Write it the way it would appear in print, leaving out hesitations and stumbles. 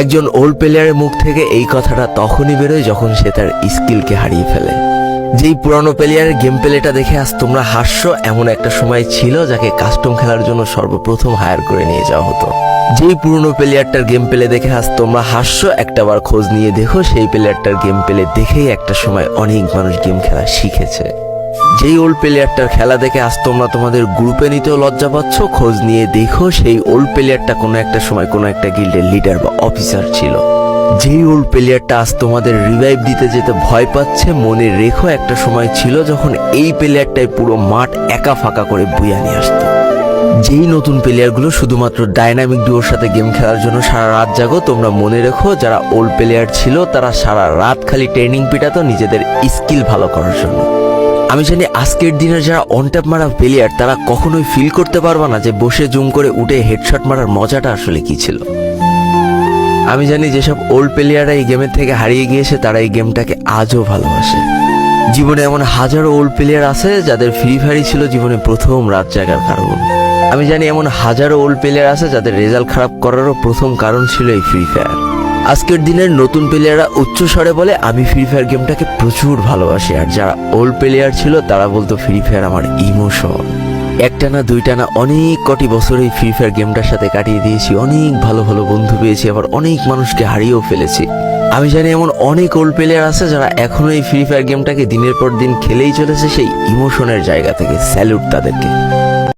একজন ওল্ড প্লেয়ারের মুখ থেকে এই কথাটা তখনই বেরোয় যখন সে তার স্কিলকে হারিয়ে ফেলে। যেই পুরানো প্লেয়ারের গেম প্লেটা দেখে আজ তোমরা হাসছো, এমন একটা সময় ছিল যাকে কাস্টম খেলার জন্য সর্বপ্রথম হায়ার করে নিয়ে যাওয়া হতো। যেই পুরনো প্লেয়ারটার গেম প্লে দেখে আজ তোমরা হাসছো, একটাবার খোঁজ নিয়ে দেখো সেই প্লেয়ারটার গেম প্লে দেখেই একটা সময় অনেক মানুষ গেম খেলা শিখেছে। যেই ওল্ড প্লেয়ারটার খেলা দেখে আজ তোমরা তোমাদের গ্রুপে নিতেও লজ্জা পাচ্ছ, খোঁজ নিয়ে দেখো সেই ওল্ড প্লেয়ারটা কোনো একটা সময় কোনো একটা গিল্ডের লিডার বা অফিসার ছিল। যেই ওল্ড প্লেয়ারটা আজ তোমাদের রিভাইভ দিতে যেতে ভয় পাচ্ছে, মনে রেখো একটা সময় ছিল যখন এই প্লেয়ারটাই পুরো মাঠ একা ফাঁকা করে বুয়া নিয়ে আসতো। যেই নতুন প্লেয়ারগুলো শুধুমাত্র ডাইনামিক ডুয়োর সাথে গেম খেলার জন্য সারা রাত জাগো, তোমরা মনে রেখো যারা ওল্ড প্লেয়ার ছিল তারা সারা রাত খালি ট্রেনিং পিটাতো নিজেদের স্কিল ভালো করার জন্য। আমি জানি আজকের দিনের যারা অন ট্যাপ মারা প্লেয়ার তারা কখনোই ফিল করতে পারবে না যে বসে জুম করে উঠে হেডশট মারার মজাটা আসলে কি ছিল। আমি জানি যেসব ওল্ড প্লেয়াররা এই গেমের থেকে হারিয়ে গিয়েছে তারা এই গেমটাকে আজও ভালোবাসে। জীবনে এমন হাজারো ওল্ড প্লেয়ার আছে যাদের ফ্রি ফায়ারই ছিল জীবনে প্রথম রাত জাগার কারণ। আমি জানি এমন হাজারো ওল্ড প্লেয়ার আছে যাদের রেজাল্ট খারাপ করারও প্রথম কারণ ছিল এই ফ্রি ফায়ার। আজকের দিনের নতুন প্লেয়াররা উচ্চ স্বরে বলে আমি ফ্রি ফায়ার গেমটাকে প্রচুর ভালোবাসি, আর যারা ওল্ড প্লেয়ার ছিল তারা বলতো ফ্রি ফায়ার আমার ইমোশন। একটা না দুইটা না অনেক কটি বছর এই ফ্রি ফায়ার গেমটার সাথে কাটিয়ে দিয়েছি, অনেক ভালো ভালো বন্ধু পেয়েছি, আবার অনেক মানুষকে হারিয়েও ফেলেছি। আমি জানি এমন অনেক ওল্ড প্লেয়ার আছে যারা এখনো এই ফ্রি ফায়ার গেমটাকে দিনের পর দিন খেলেই চলেছে সেই ইমোশনের জায়গা থেকে। স্যালুট তাদেরকে।